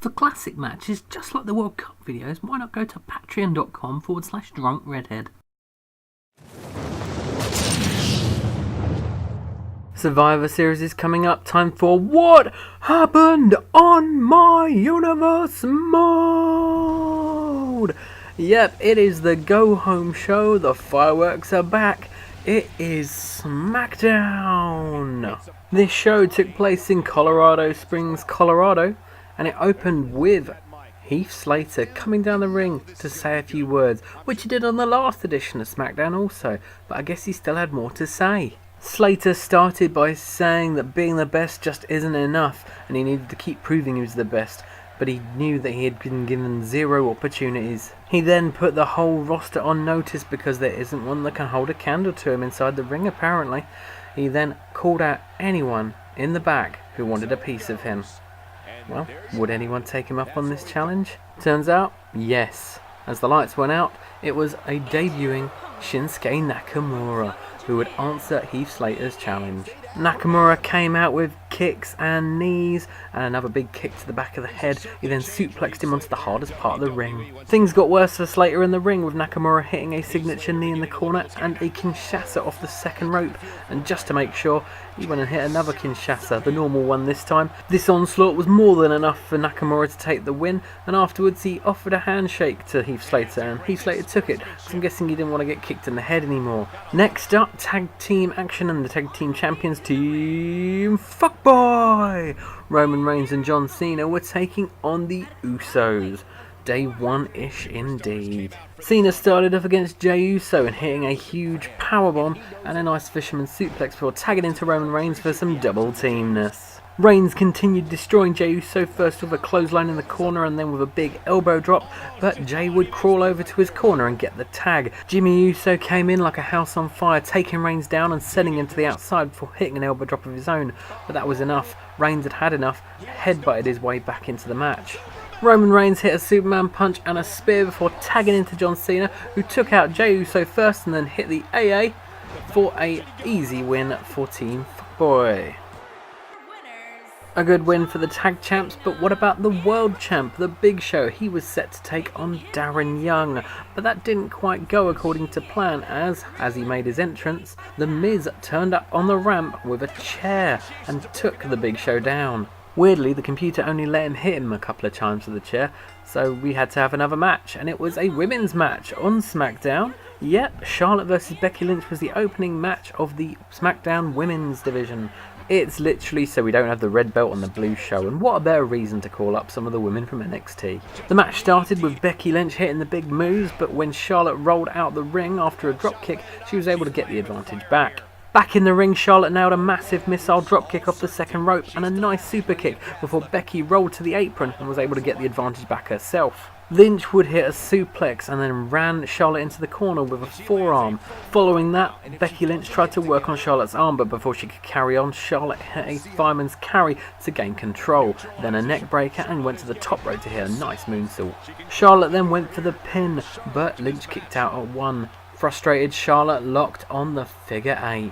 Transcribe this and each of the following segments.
For classic matches, just like the World Cup videos, why not go to patreon.com/drunkredhead. Survivor Series is coming up. Time for What Happened on My Universe mode. Yep, it is the go-home show. The fireworks are back. It is Smackdown. This show took place in Colorado Springs, Colorado, and it opened with Heath Slater coming down the ring to say a few words, which he did on the last edition of Smackdown also, but I guess he still had more to say. Slater started by saying that being the best just isn't enough and he needed to keep proving he was the best, but he knew that he had been given 0 opportunities. He then put the whole roster on notice because there isn't one that can hold a candle to him inside the ring apparently. He then called out anyone in the back who wanted a piece of him. Well, would anyone take him up on this challenge? Turns out, yes. As the lights went out, it was a debuting Shinsuke Nakamura who would answer Heath Slater's challenge. Nakamura came out with kicks and knees and another big kick to the back of the head. He then suplexed him onto the hardest part of the ring. Things got worse for Slater in the ring with Nakamura hitting a signature knee in the corner and a Kinshasa off the second rope. And just to make sure, he went and hit another Kinshasa, the normal one this time. This onslaught was more than enough for Nakamura to take the win, and afterwards he offered a handshake to Heath Slater and Heath Slater took it, because I'm guessing he didn't want to get kicked in the head anymore. Next up, tag team action, and the tag team champions, Team Fuckboy! Roman Reigns and John Cena were taking on the Usos. Day 1-ish indeed. Cena started off against Jey Uso and hitting a huge powerbomb and a nice fisherman suplex before tagging into Roman Reigns for some double teamness. Reigns continued destroying Jey Uso, first with a clothesline in the corner and then with a big elbow drop, but Jey would crawl over to his corner and get the tag. Jimmy Uso came in like a house on fire, taking Reigns down and sending him to the outside before hitting an elbow drop of his own, but that was enough. Reigns had had enough, headbutted his way back into the match. Roman Reigns hit a Superman punch and a spear before tagging into John Cena, who took out Jey Uso first and then hit the AA for a easy win for Team Fuckboy. A good win for the tag champs, but what about the world champ, the Big Show? He was set to take on Darren Young, but that didn't quite go according to plan as he made his entrance, The Miz turned up on the ramp with a chair and took the Big Show down. Weirdly, the computer only let him hit him a couple of times with the chair, so we had to have another match, and it was a women's match on SmackDown. Yep, Charlotte vs Becky Lynch was the opening match of the SmackDown women's division. It's literally so we don't have the red belt on the blue show, and what a better reason to call up some of the women from NXT. The match started with Becky Lynch hitting the big moves, but when Charlotte rolled out the ring after a dropkick, she was able to get the advantage back. Back in the ring, Charlotte nailed a massive missile dropkick off the second rope and a nice super kick before Becky rolled to the apron and was able to get the advantage back herself. Lynch would hit a suplex and then ran Charlotte into the corner with a forearm. Following that, Becky Lynch tried to work on Charlotte's arm, but before she could carry on, Charlotte hit a fireman's carry to gain control, then a neck breaker and went to the top rope to hit a nice moonsault. Charlotte then went for the pin, but Lynch kicked out at 1. Frustrated, Charlotte locked on the figure 8.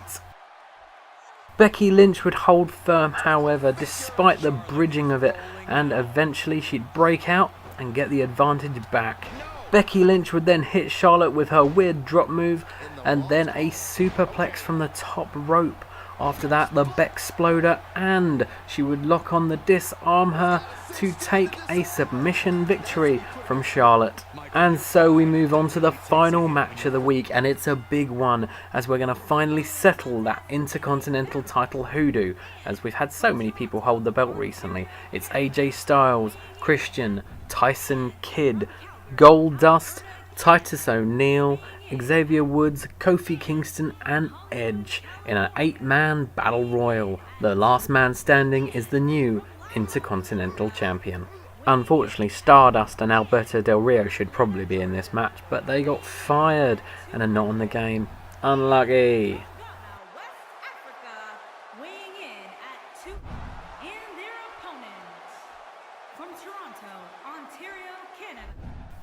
Becky Lynch would hold firm, however, despite the bridging of it, and eventually she'd break out and get the advantage back. Becky Lynch would then hit Charlotte with her weird drop move and then a superplex from the top rope. After that, the Bexploder, and she would lock on the disarm her to take a submission victory from Charlotte. And so we move on to the final match of the week, and it's a big one as we're going to finally settle that Intercontinental title hoodoo, as we've had so many people hold the belt recently. It's AJ Styles, Christian, Tyson Kidd, Goldust, Titus O'Neil, Xavier Woods, Kofi Kingston and Edge in an 8-man battle royal. The last man standing is the new Intercontinental Champion. Unfortunately, Stardust and Alberto Del Rio should probably be in this match, but they got fired and are not in the game. Unlucky.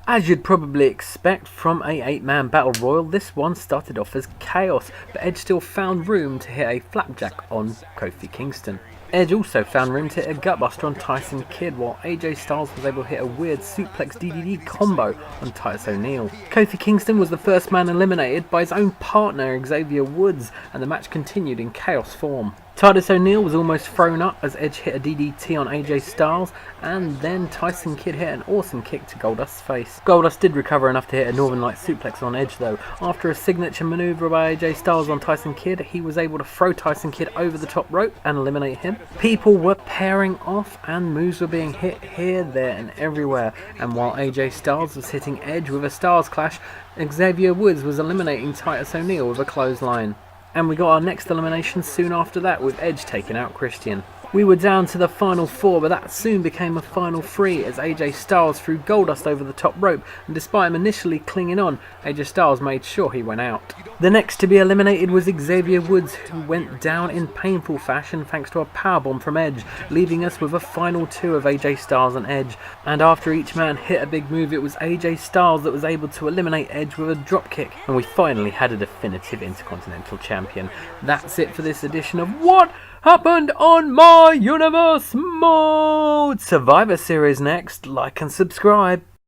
As you'd probably expect from a 8-man battle royal, this one started off as chaos, but Edge still found room to hit a flapjack on Kofi Kingston. Edge also found room to hit a gutbuster on Tyson Kidd, while AJ Styles was able to hit a weird suplex DDT combo on Titus O'Neil. Kofi Kingston was the first man eliminated by his own partner Xavier Woods, and the match continued in chaos form. Titus O'Neil was almost thrown up as Edge hit a DDT on AJ Styles, and then Tyson Kidd hit an awesome kick to Goldust's face. Goldust did recover enough to hit a Northern Light suplex on Edge though. After a signature maneuver by AJ Styles on Tyson Kidd, he was able to throw Tyson Kidd over the top rope and eliminate him. People were pairing off and moves were being hit here, there and everywhere, and while AJ Styles was hitting Edge with a Styles Clash, Xavier Woods was eliminating Titus O'Neil with a clothesline. And we got our next elimination soon after that, with Edge taking out Christian. We were down to the final 4, but that soon became a final 3 as AJ Styles threw Goldust over the top rope, and despite him initially clinging on, AJ Styles made sure he went out. The next to be eliminated was Xavier Woods, who went down in painful fashion thanks to a powerbomb from Edge, leaving us with a final 2 of AJ Styles and Edge. And after each man hit a big move, it was AJ Styles that was able to eliminate Edge with a dropkick, and we finally had a definitive Intercontinental Champion. That's it for this edition of What Happened on My Universe Mode! Survivor Series next. Like and subscribe.